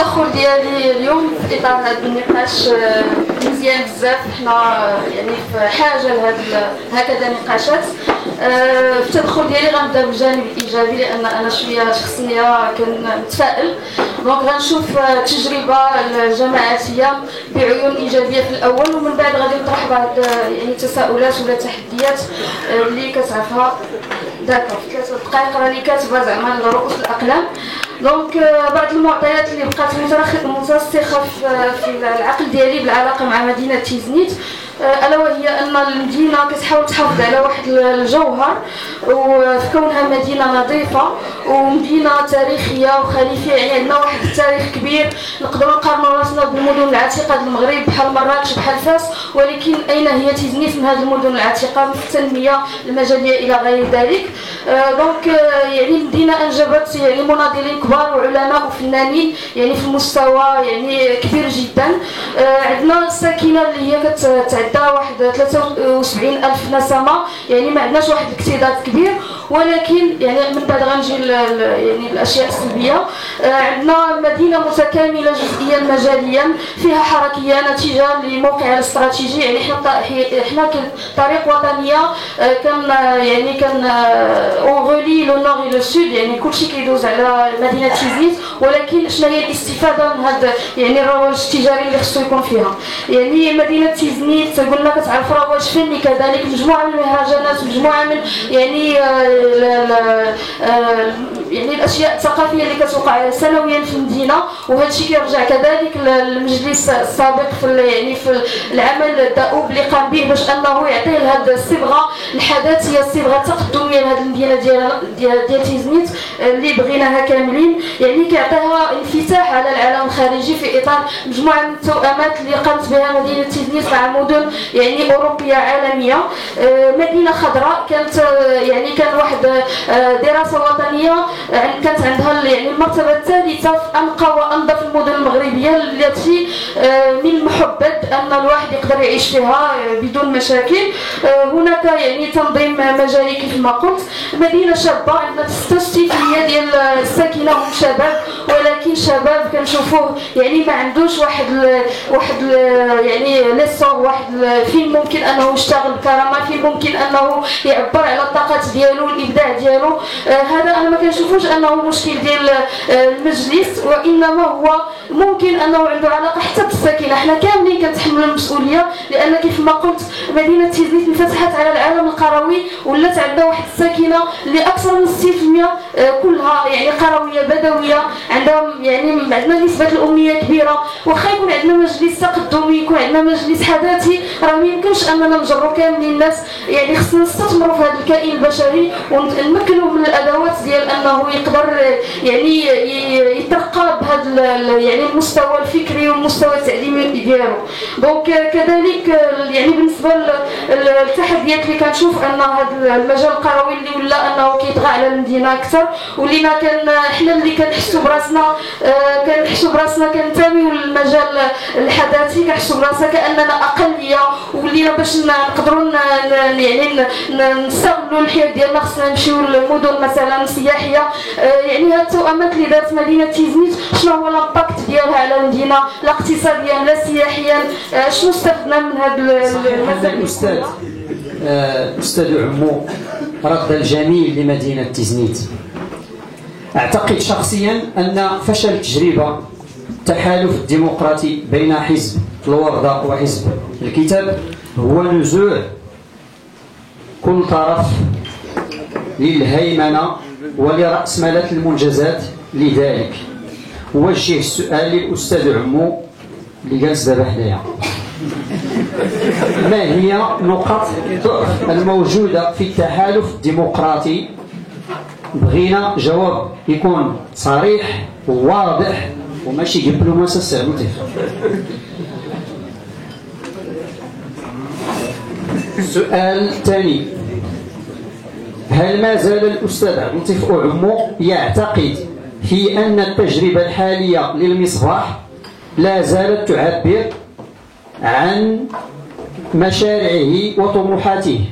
التدخل ديالي اليوم في اطار هذا النقاش مزيان بزاف. حنا يعني في حاجه لهذا هكذا نقاشات. في التدخل ديالي غنبدا بالجانب الايجابي لان انا شويه شخصيه كنتفائل. دونك غنشوف التجربه الجماعاتيه بعيون ايجابيه في الاول، ومن بعد غادي نطرح بعض يعني التساؤلات ولا التحديات اللي كتعرفها. داكوغ، 3 دقائق راني كاتبه زعما رؤوس الاقلام. دونك بعض المعطيات اللي بقات مترسخه في العقل ديالي بالعلاقه مع مدينه تيزنيت، الا وهي ان المدينه كتحاول تحافظ على واحد الجوهر وفي كونها مدينه نظيفه ومدينه تاريخيه وخليفيه. يعني عندنا واحد التاريخ كبير، نقدروا نقارنوا راسنا بالمدن العتيقه د المغرب بحال مراكش بحال فاس، ولكن اين هي تيزنيت من هذه المدن العتيقه في التنميه المجاليه الى غير ذلك. دونك يعني المدينه انجبت يعني مناضلين كبار وعلماء وفنانين يعني في مستوى يعني كبير جدا. عندنا الساكنه اللي هي كتعدى واحد 73,000 نسمه، يعني ما عندناش واحد الاكتظاظ كبير، ولكن يعني من بعد غنجي يعني الاشياء السلبيه. عندنا مدينه متكامله جزئيا مجاليا، فيها حركيه نتيجه لموقعها الاستراتيجي. يعني احنا كطريق وطنيه كان يعني كان اونغولي لو نور لو سود، يعني كلشي كيدوز على مدينه تيزنيت، ولكن شنو هي الاستفاده من هذا يعني الرواج التجاري اللي خصو يكون فيها. يعني مدينه تيزنيت قلنا كتعرف رواج فني، كذلك مجموعه من المهرجانات، مجموعه من يعني يعني الاشياء الثقافيه اللي كتوقع سنويا في المدينه. وهذا الشيء كيرجع كذلك للمجلس السابق في يعني في العمل الدؤوب اللي قام به باش انه يعطي لهذه الصبغه الحداثيه، الصبغه التقدميه لهذه المدينه ديال تيزنيت اللي بغيناها كاملين. يعني كيعطيها انفتاح على العالم الخارجي في اطار مجموعه من التوأمات اللي قامت بها مدينه تيزنيت مع مدن يعني اوروبيه عالميه. مدينه خضراء كانت يعني كان واحد دراسه وطنيه كانت عندها يعني المرتبه الثالثه في انقى وانظف المدن المغربيه التي من المحبذ ان الواحد يقدر يعيش فيها بدون مشاكل. هناك يعني تنظيم مجالي كيف ما قلت. مدينه شابه، عندنا 66% ديال الساكنه هم شباب، ولكن شباب كنشوفوه يعني ما عندوش واحد يعني ليسون، واحد فين ممكن انه يشتغل بكرامه، فين ممكن انه يعبر على الطاقات ديالو الابداع ديالو. هذا انا ما كنشوفوش انه مشكل ديال المجلس، وانما هو ممكن انه عنده علاقه حتى بالساكنه. حنا كاملين كنتحملوا المسؤوليه، لان كيف ما قلت مدينه تيزنيت انفتحت على العالم القروي، ولات عندها واحد الساكنه اللي اكثر من 60% كلها يعني قرويه بدويه. عندهم يعني عندنا نسبه الاميه كبيره. واخا يكون عندنا مجلس تقدمي، يكون عندنا مجلس حداثي، راه ما يمكنش اننا نجروا كاملين الناس. يعني خصنا نستثمروا في هذا الكائن البشري ونمكنوا من الادوات ديال انه يقدر يعني يترقى بهذا يعني المستوى الفكري والمستوى التعليمي ديالو. دونك كذلك يعني بالنسبه للتحديات اللي كنشوف ان هذا المجال القروي اللي ولا انه كيطغى على المدينه اكثر، ولينا حنا اللي كنحسوا براسنا كننتميو للمجال الحداثي، كنحسوا براسنا كاننا اقليه، ولينا باش نقدروا يعني نستغلوا الحياه ديالنا خصنا نمشيو للمدن مثلا سياحيه. يعني هاد التوأمات اللي دارت مدينه تيزنيت شنو هو الامباكت ديالها على المدينه، لا اقتصاديا لا سياحيا، شنو استفدنا من هذا المثال؟ استاذ عمو رد الجميل لمدينه تيزنيت. اعتقد شخصيا ان فشل تجربه التحالف الديمقراطي بين حزب الوردة وحزب الكتاب هو نزوع كل طرف للهيمنه ولرأسمالة المنجزات. لذلك وجه السؤال للأستاذ عمو اللي جالس دابا حدايا: ما هي نقاط الضعف الموجودة في التحالف الديمقراطي؟ بغينا جواب يكون صريح وواضح وماشي دبلوماسي سعودي. السؤال الثاني: هل ما زال الأستاذ عبد اللطيف عمو يعتقد في أن التجربة الحالية للمصباح لا زالت تعبر عن مشاريعه وطموحاته؟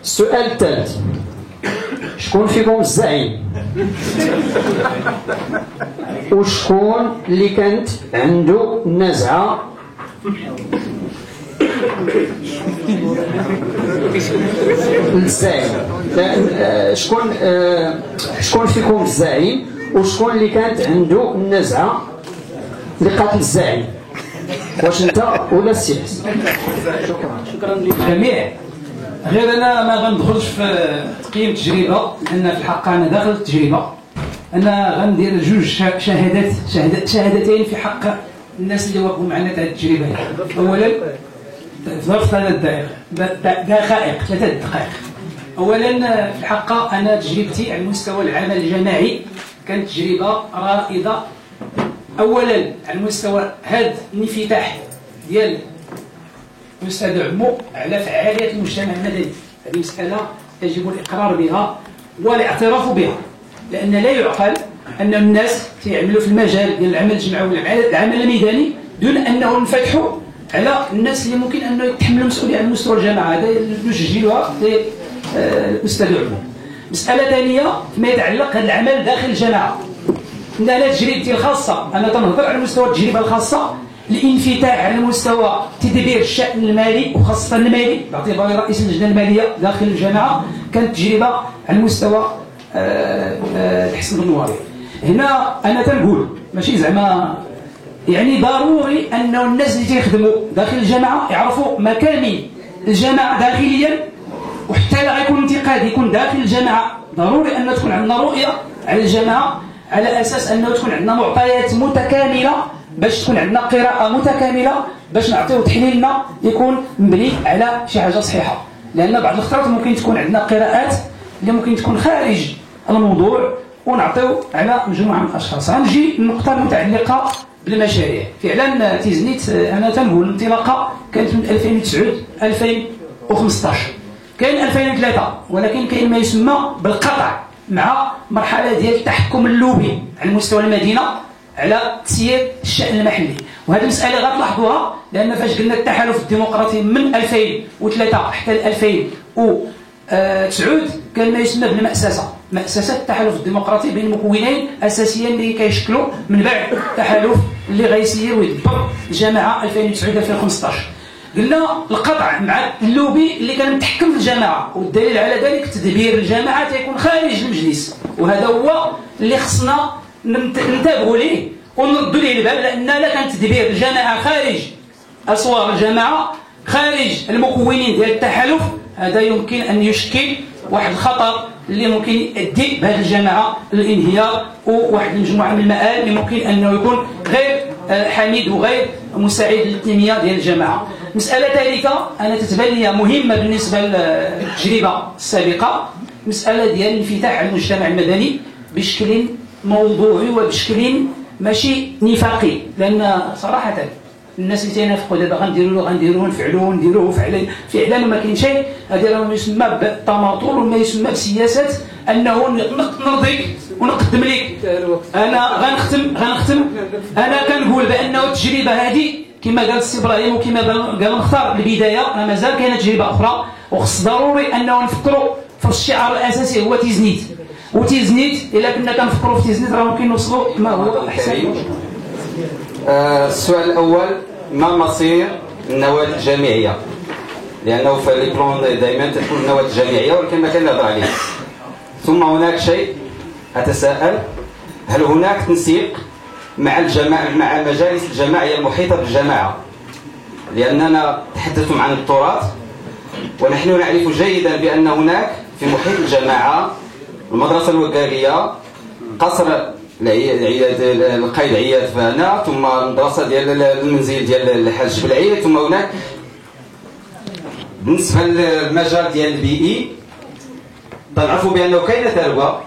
السؤال الثالث: شكون فيكم الزعيم وشكون اللي كانت عنده نزعة الزعيم؟ شكون فيكم الزعيم وشكون اللي كانت عنده النزعة لقتل الزعيم؟ واش انت ولا السياس؟ شكرا للجميع. غير انا ما غندخلش في تقييم التجربه، لان في الحق انا داخل التجربه. انا غندير جوج شهادتين في حق الناس اللي وقفوا معنا في هذه التجربه. اولا في ظرف 3 دقائق. اولا في الحق انا تجربتي على مستوى العمل الجماعي كانت تجربه رائده. اولا على مستوى هذا الانفتاح ديال الاستاذ عمو على فعاليه المجتمع المدني، هذه مساله يجب الاقرار بها والاعتراف بها، لان لا يعقل ان الناس يعملوا في المجال ديال العمل الجماعي والعمل الميداني دون انهم ينفتحوا على الناس اللي ممكن انه يتحملوا المسؤوليه على مستوى الجماعه. هذا نسجلها للاستاذ عمو. مساله ثانيه فيما يتعلق هذا العمل داخل الجماعه، ان انا تجربتي الخاصه، انا تنهضر على مستوى التجربه الخاصه، الانفتاح على مستوى تدبير الشأن المالي وخاصه المالي باعتباري رئيس اللجنه الماليه داخل الجماعه، كانت تجربه على مستوى الحسن النواري. هنا انا تنقول ماشي زعما يعني ضروري انه الناس اللي تيخدموا داخل الجماعه يعرفوا مكان الجماعه داخليا، وحتى لا غيكون انتقاد يكون داخل الجماعه ضروري ان تكون عندنا رؤيه على الجماعه على اساس انه تكون عندنا معطيات متكامله باش تكون عندنا قراءه متكامله باش نعطيو تحليلنا يكون مبني على شي حاجه صحيحه. لان بعض الخطرات ممكن تكون عندنا قراءات اللي ممكن تكون خارج الموضوع ونعطيو على مجموعه من الاشخاص. غنجي النقطه المتعلقه بالمشاريع. فعلا تيزنيت انا تنقول الانطلاقه كانت من 2009 2015، كاين 2003، ولكن كاين ما يسمى بالقطع مع مرحله ديال التحكم اللوبي على مستوى المدينه على تسيير الشأن المحلي. وهذه المسألة غتلاحظوها لأن فاش قلنا التحالف الديمقراطي من 2003 حتى 2009 كان ما يسمى بالمأسسة، مأسسة التحالف الديمقراطي بين مكونين أساسيين اللي كيشكلوا من بعد التحالف اللي غيسير ويدبر الجماعة 2009-2015. قلنا القطع مع اللوبي اللي كان متحكم في الجماعة، والدليل على ذلك تدبير الجماعة تيكون خارج المجلس، وهذا هو اللي خصنا ننتبهوا ليه ونردوا ليه الباب، لان لا كان تدبير الجماعه خارج اسوار الجماعه خارج المكونين ديال التحالف، هذا يمكن ان يشكل واحد الخطر اللي ممكن يؤدي بهذه الجماعه للانهيار وواحد المجموعه من المآل اللي ممكن انه يكون غير حميد وغير مساعد للتنميه ديال الجماعه. مساله ثالثه انا تتبان لي مهمه بالنسبه للتجربه السابقه، مساله ديال الانفتاح على المجتمع المدني بشكل موضوعي وبشكل ماشي نفاقي، لان صراحه الناس اللي تينافقوا دابا غنديروا نفعلوا نديروه فعلا وما كاين شيء، هذا راه ما يسمى بالتماطل وما يسمى بسياسه انه نرضيك ونقدم لك. انا غنختم انا كنقول بانه التجربه هذه كما قال السي ابراهيم وكما قال مختار البدايه راه مازال كاينه تجربه اخرى، وخص ضروري انه نفكروا في الشعار الاساسي هو تيزنيت، وتيزنيت الا كنا كنفكروا في تيزنيت راه ممكن نوصلوا ما هو الاحسن. السؤال الاول، ما مصير النواه الجامعيه؟ لانه في لي بلون دائما تكون النواه الجامعيه ولكن ما كنهضر عليه. ثم هناك شيء اتساءل، هل هناك تنسيق مع مجالس الجماعيه المحيطه بالجماعه؟ لاننا تحدثتم عن التراث ونحن نعرف جيدا بان هناك في محيط الجماعه المدرسه الوقاريه، قصر القايد عياد فهنا، ثم المدرسه ديال المنزل ديال الحاج بلعيد، ثم هناك بالنسبه للمجال ديال البيئي تنعرفوا بانه كاينه ثروه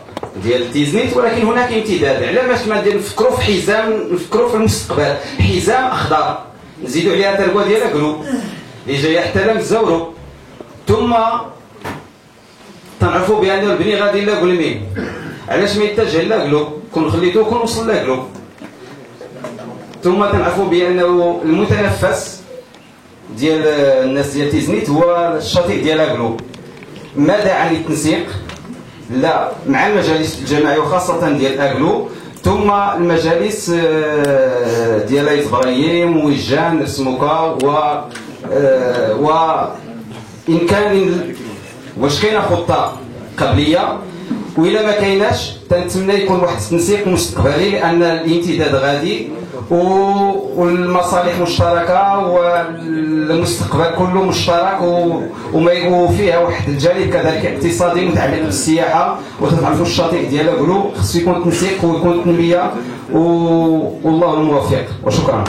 ديال تيزنيت، ولكن هناك امتداد. على باش ما نفكروا في حزام، نفكروا في المستقبل، حزام اخضر نزيدوا عليها ثروه ديال كلو اللي جايه حتى للزورو، ثم تنعرفوا بان البني غادي لاكلمين. علاش ما يتجه لاكلو؟ كون خليتوه كون وصل لاكلو. ثم تنعرفوا بانه المتنفس ديال الناس ديال تيزنيت هو الشاطئ ديال لاكلو. ماذا عن التنسيق لا مع المجالس الجماعيه وخاصه ديال اغلو، ثم المجالس ديال ايت ابراهيم وجان رسموكا وان كان واش كاينه خطه قبليه، وإلا ما كايناش تنتمنى يكون واحد التنسيق مستقبلي، لان الامتداد غادي والمصالح مشتركه والمستقبل كله مشترك، وفيها واحد الجانب كذلك اقتصادي متعلق بالسياحه. وتعرفوا الشاطئ ديال اغلو خصو يكون تنسيق ويكون تنميه، والله الموفق وشكرا.